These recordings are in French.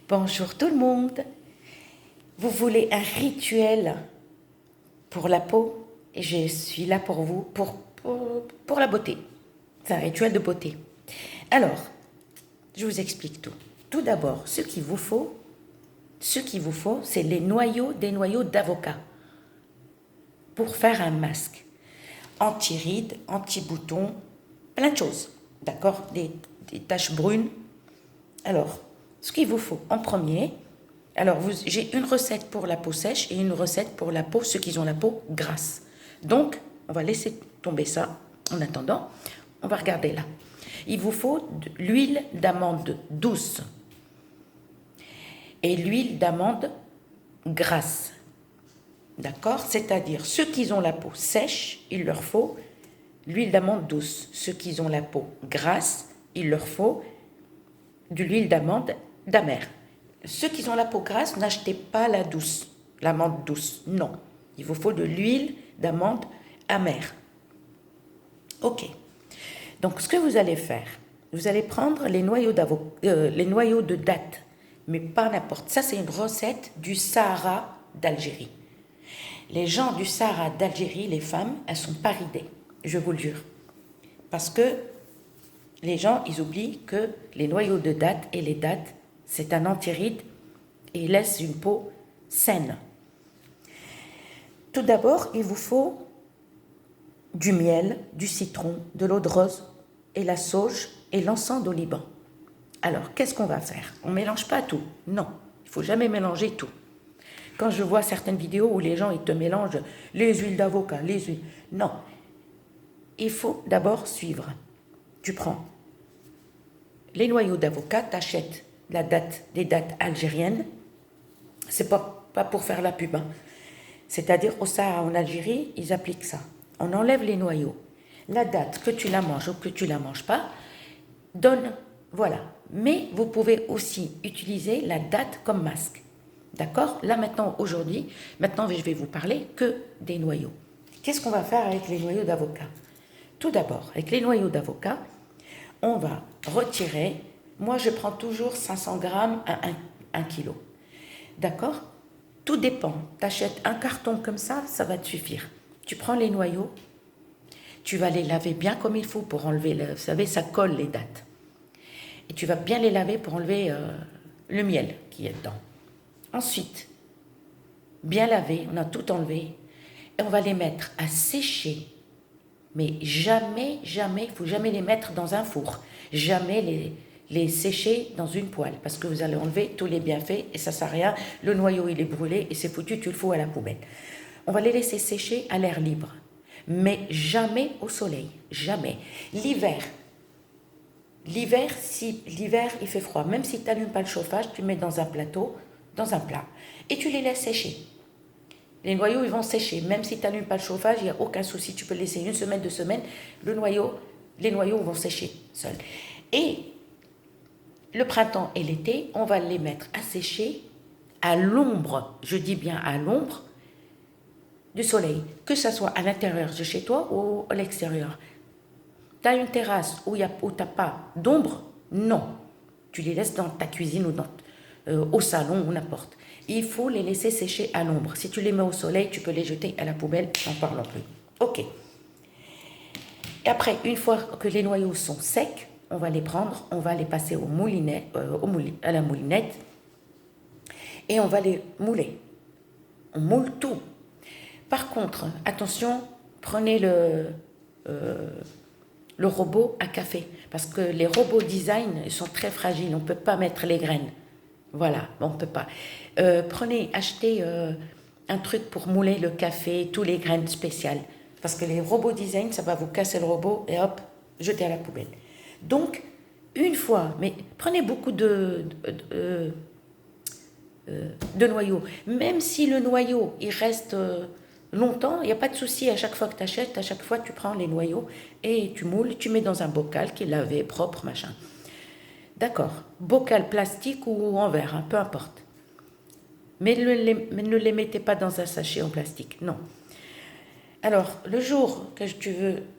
Bonjour tout le monde. Vous voulez un rituel pour la peau? Et je suis là pour vous, pour la beauté. C'est un rituel de beauté. Alors, je vous explique tout. Tout d'abord, ce qu'il vous faut, c'est des noyaux d'avocat pour faire un masque. Anti-rides, anti-boutons, plein de choses. D'accord, des taches brunes. Alors, ce qu'il vous faut en premier, j'ai une recette pour la peau sèche et une recette pour la peau, ceux qui ont la peau grasse. Donc, on va laisser tomber ça. En attendant, on va regarder là. Il vous faut de l'huile d'amande douce et l'huile d'amande grasse. D'accord? C'est-à-dire, ceux qui ont la peau sèche, il leur faut l'huile d'amande douce. Ceux qui ont la peau grasse, il leur faut de l'huile d'amande d'amère. Ceux qui ont la peau grasse, n'achetez pas l'amande douce. Non, il vous faut de l'huile d'amande amère. Ok. Donc, ce que vous allez faire, vous allez prendre les noyaux de date, mais pas n'importe. Ça, c'est une recette du Sahara d'Algérie. Les gens du Sahara d'Algérie, les femmes, elles sont pas ridées, je vous le jure. Parce que les gens, ils oublient que les noyaux de date et les dattes, c'est un antiride et il laisse une peau saine. Tout d'abord, il vous faut du miel, du citron, de l'eau de rose et la sauge et l'encens d'oliban. Alors, qu'est-ce qu'on va faire? On ne mélange pas tout. Non, il ne faut jamais mélanger tout. Quand je vois certaines vidéos où les gens ils te mélangent les huiles d'avocat, les huiles... Non, il faut d'abord suivre. Tu prends les noyaux d'avocat, tu achètes des dattes algériennes. C'est pas pour faire la pub. C'est-à-dire au Sahara, en Algérie, ils appliquent ça. On enlève les noyaux. La date, que tu la manges ou que tu la manges pas, donne, voilà. Mais vous pouvez aussi utiliser la date comme masque. D'accord? Là maintenant, je vais vous parler que des noyaux. Qu'est-ce qu'on va faire avec les noyaux d'avocat? Tout d'abord, avec les noyaux d'avocat, on va retirer, moi je prends toujours 500 grammes à 1 kg. D'accord? Tout dépend. Tu achètes un carton comme ça va te suffire. Tu prends les noyaux, tu vas les laver bien comme il faut pour enlever, vous savez, ça colle les dattes. Et tu vas bien les laver pour enlever le miel qui est dedans. Ensuite, bien laver, on a tout enlevé, et on va les mettre à sécher. Mais jamais, il ne faut jamais les mettre dans un four. Jamais les sécher dans une poêle, parce que vous allez enlever tous les bienfaits et ça ne sert à rien. Le noyau, il est brûlé et c'est foutu, tu le fous à la poubelle. On va les laisser sécher à l'air libre, mais jamais au soleil, jamais. L'hiver, il fait froid, même si tu n'allumes pas le chauffage, tu mets dans un plat, et tu les laisses sécher. Les noyaux, ils vont sécher. Même si tu n'allumes pas le chauffage, il n'y a aucun souci. Tu peux laisser 1 semaine, 2 semaines. Les noyaux vont sécher seuls. Et le printemps et l'été, on va les mettre à sécher à l'ombre. Je dis bien à l'ombre du soleil. Que ce soit à l'intérieur de chez toi ou à l'extérieur. Tu as une terrasse où tu n'as pas d'ombre? Non. Tu les laisses dans ta cuisine ou au salon ou n'importe. Il faut les laisser sécher à l'ombre. Si tu les mets au soleil, tu peux les jeter à la poubelle, n'en parlons plus. Ok. Et après, une fois que les noyaux sont secs, on va les prendre, on va les passer à la moulinette et on va les mouler. On moule tout. Par contre, attention, prenez le robot à café parce que les robots design sont très fragiles, on ne peut pas mettre les graines. Voilà, on ne peut pas. Achetez un truc pour mouler le café, tous les graines spéciales. Parce que les robots design, ça va vous casser le robot et hop, jetez à la poubelle. Donc, une fois, mais prenez beaucoup de noyaux. Même si le noyau, il reste longtemps, il n'y a pas de souci. À chaque fois que tu achètes, à chaque fois, tu prends les noyaux et tu moules, tu mets dans un bocal qui est lavé, propre, machin. D'accord, bocal plastique ou en verre, peu importe. Mais ne les mettez pas dans un sachet en plastique, non. Alors, le jour que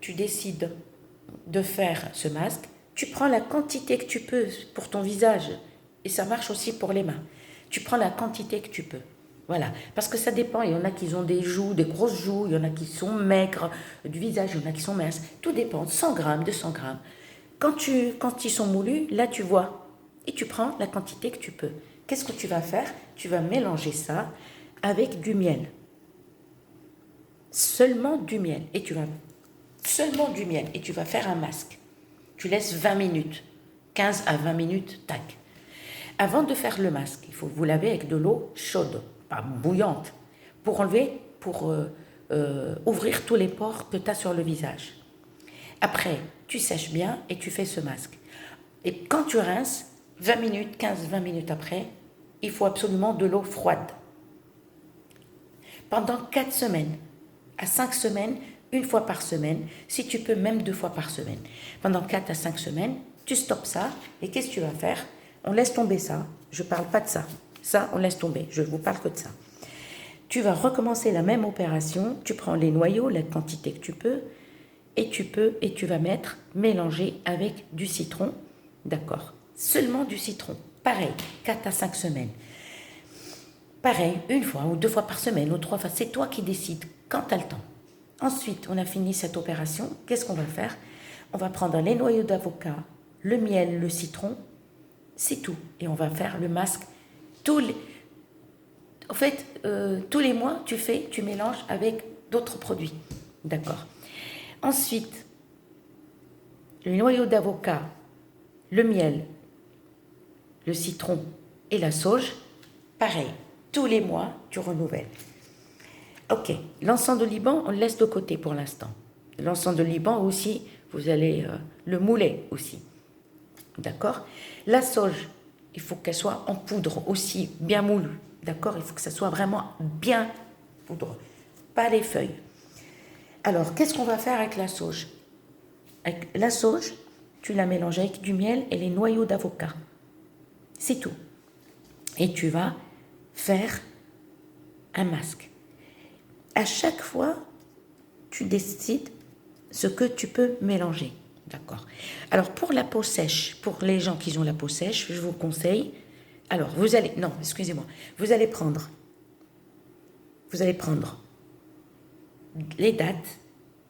tu décides de faire ce masque, tu prends la quantité que tu peux pour ton visage et ça marche aussi pour les mains. Tu prends la quantité que tu peux. Voilà, parce que ça dépend. Il y en a qui ont des joues, des grosses joues, il y en a qui sont maigres du visage, il y en a qui sont minces. Tout dépend, 100 grammes, 200 grammes. Quand ils sont moulus, là tu vois, et tu prends la quantité que tu peux. Qu'est-ce que tu vas faire? Tu vas mélanger ça avec du miel. Seulement du miel. Seulement du miel. Et tu vas faire un masque. Tu laisses 20 minutes. 15 à 20 minutes, tac. Avant de faire le masque, il faut vous laver avec de l'eau chaude, pas bouillante, pour ouvrir tous les pores que tu as sur le visage. Après, tu sèches bien et tu fais ce masque. Et quand tu rinces, 20 minutes, 15-20 minutes après, il faut absolument de l'eau froide. Pendant 4 semaines, à 5 semaines, une fois par semaine, si tu peux même 2 fois par semaine. Pendant 4 à 5 semaines, tu stoppes ça, et qu'est-ce que tu vas faire? On laisse tomber ça, je ne parle pas de ça. Ça, on laisse tomber, je ne vous parle que de ça. Tu vas recommencer la même opération, tu prends les noyaux, la quantité que tu peux, et tu vas mélanger avec du citron, d'accord? Seulement du citron, pareil, 4 à 5 semaines. Pareil, une fois ou 2 fois par semaine, ou 3 fois, c'est toi qui décides quand tu as le temps. Ensuite, on a fini cette opération, qu'est-ce qu'on va faire? On va prendre les noyaux d'avocat, le miel, le citron, c'est tout. Et on va faire le masque tous les mois, tu mélanges avec d'autres produits. D'accord. Ensuite, le noyau d'avocat, le miel, le citron et la sauge, pareil, tous les mois, tu renouvelles. Ok, l'encens de Liban, on le laisse de côté pour l'instant. L'encens de Liban aussi, vous allez le mouler aussi. D'accord? La sauge, il faut qu'elle soit en poudre aussi, bien moulue. D'accord? Il faut que ça soit vraiment bien poudre, pas les feuilles. Alors, qu'est-ce qu'on va faire avec la sauge? Avec la sauge, tu la mélanges avec du miel et les noyaux d'avocat. C'est tout. Et tu vas faire un masque. À chaque fois, tu décides ce que tu peux mélanger. D'accord. Alors, pour la peau sèche, pour les gens qui ont la peau sèche, je vous conseille... Alors, vous allez prendre les dattes,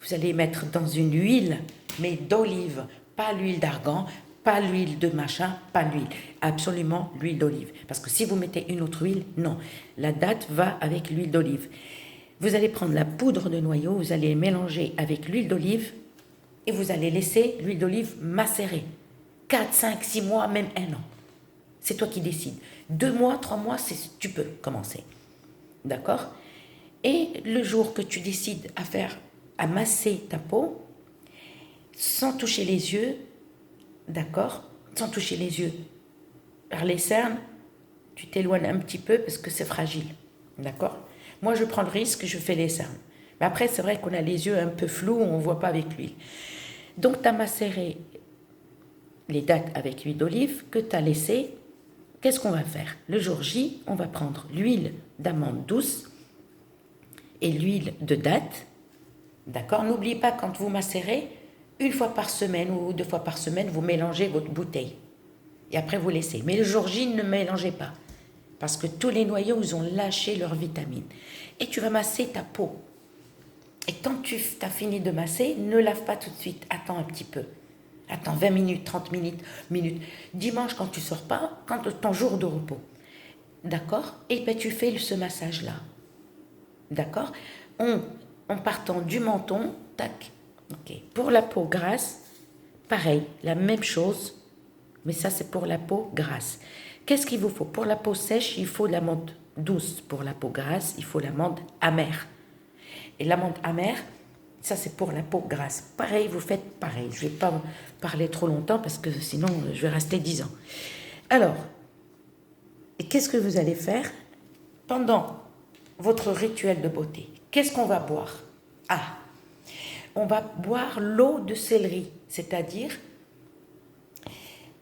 vous allez mettre dans une huile, mais d'olive, pas l'huile d'argan, pas l'huile de machin, pas l'huile, absolument l'huile d'olive. Parce que si vous mettez une autre huile, non, la date va avec l'huile d'olive. Vous allez prendre la poudre de noyau, vous allez mélanger avec l'huile d'olive et vous allez laisser l'huile d'olive macérer. 4, 5, 6 mois, même 1 an. C'est toi qui décides. 2 mois, 3 mois, tu peux commencer. D'accord? Et le jour que tu décides à masser ta peau, sans toucher les yeux, d'accord? Sans toucher les yeux. Par les cernes, tu t'éloignes un petit peu parce que c'est fragile. D'accord? Moi, je prends le risque, je fais les cernes. Mais après, c'est vrai qu'on a les yeux un peu flous, on ne voit pas avec l'huile. Donc, tu as macéré les dattes avec l'huile d'olive que tu as laissé. Qu'est-ce qu'on va faire? Le jour J, on va prendre l'huile d'amande douce et l'huile de date. D'accord? N'oubliez pas, quand vous macérez, 1 fois par semaine ou 2 fois par semaine, vous mélangez votre bouteille. Et après, vous laissez. Mais le jour J, ne mélangez pas. Parce que tous les noyaux, ils ont lâché leurs vitamines. Et tu vas masser ta peau. Et quand tu as fini de masser, ne lave pas tout de suite. Attends un petit peu. Attends 20 minutes, 30 minutes. Dimanche, quand tu ne sors pas, quand ton jour de repos. D'accord? Et bien, tu fais ce massage-là. D'accord? En partant du menton, tac. Ok. Pour la peau grasse, pareil, la même chose. Mais ça, c'est pour la peau grasse. Qu'est-ce qu'il vous faut? Pour la peau sèche, il faut l'amande douce. Pour la peau grasse, il faut l'amande amère. Et l'amande amère, ça c'est pour la peau grasse. Pareil, vous faites pareil. Je ne vais pas parler trop longtemps parce que sinon je vais rester 10 ans. Alors, et qu'est-ce que vous allez faire pendant votre rituel de beauté? Qu'est-ce qu'on va boire? Ah, on va boire l'eau de céleri, c'est-à-dire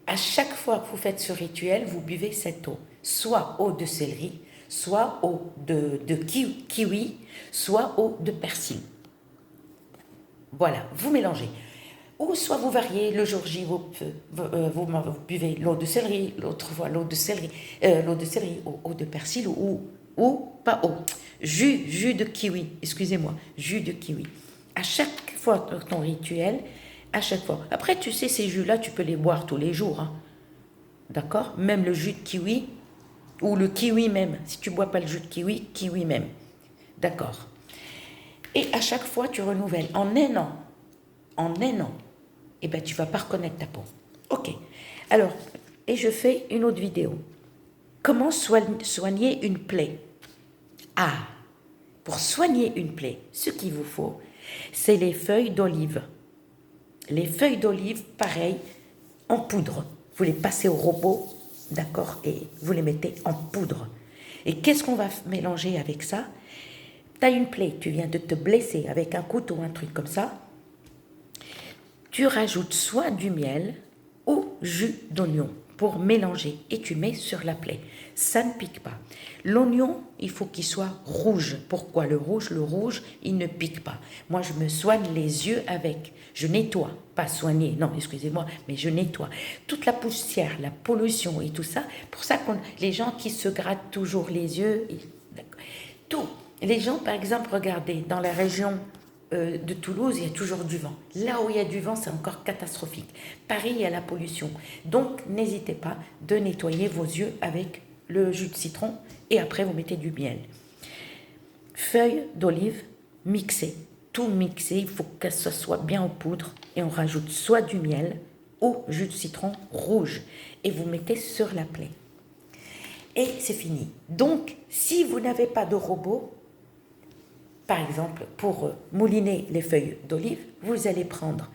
à chaque fois que vous faites ce rituel, vous buvez cette eau. Soit eau de céleri, soit eau de kiwi, soit eau de persil. Voilà, vous mélangez. Ou soit vous variez, le jour J, vous buvez l'eau de céleri, l'autre fois l'eau de céleri, eau de persil ou pas eau. Jus de kiwi, excusez-moi, jus de kiwi. À chaque fois ton rituel, à chaque fois. Après, tu sais, ces jus-là, tu peux les boire tous les jours. Hein. D'accord? Même le jus de kiwi, ou le kiwi même. Si tu ne bois pas le jus de kiwi, kiwi même. D'accord? Et à chaque fois, tu renouvelles. En un an, eh ben, tu ne vas pas reconnaître ta peau. Ok. Alors, et je fais une autre vidéo. Comment soigner une plaie? Ah, pour soigner une plaie, ce qu'il vous faut, c'est les feuilles d'olive. Les feuilles d'olive, pareil, en poudre. Vous les passez au robot, d'accord, et vous les mettez en poudre. Et qu'est-ce qu'on va mélanger avec ça? Tu as une plaie, tu viens de te blesser avec un couteau ou un truc comme ça. Tu rajoutes soit du miel ou jus d'oignon pour mélanger et tu mets sur la plaie. Ça ne pique pas. L'oignon, il faut qu'il soit rouge. Pourquoi le rouge? Le rouge, il ne pique pas. Moi, je me soigne les yeux avec. Je nettoie, pas soigner, non, excusez-moi, mais je nettoie. Toute la poussière, la pollution et tout ça, pour ça que les gens qui se grattent toujours les yeux, tout. Les gens, par exemple, regardez, dans la région de Toulouse, il y a toujours du vent. Là où il y a du vent, c'est encore catastrophique. Paris, il y a la pollution. Donc, n'hésitez pas de nettoyer vos yeux avec le jus de citron et après, vous mettez du miel. Feuilles d'olive mixées, tout mixé, il faut que ce soit bien en poudre et on rajoute soit du miel ou jus de citron rouge et vous mettez sur la plaie. Et c'est fini. Donc, si vous n'avez pas de robot, par exemple, pour mouliner les feuilles d'olive, vous allez prendre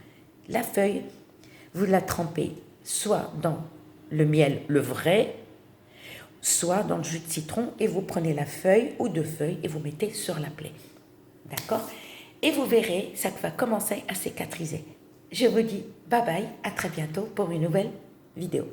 la feuille, vous la trempez soit dans le miel, le vrai, soit dans le jus de citron, et vous prenez la feuille ou deux feuilles et vous mettez sur la plaie. D'accord? Et vous verrez, ça va commencer à cicatriser. Je vous dis bye bye, à très bientôt pour une nouvelle vidéo.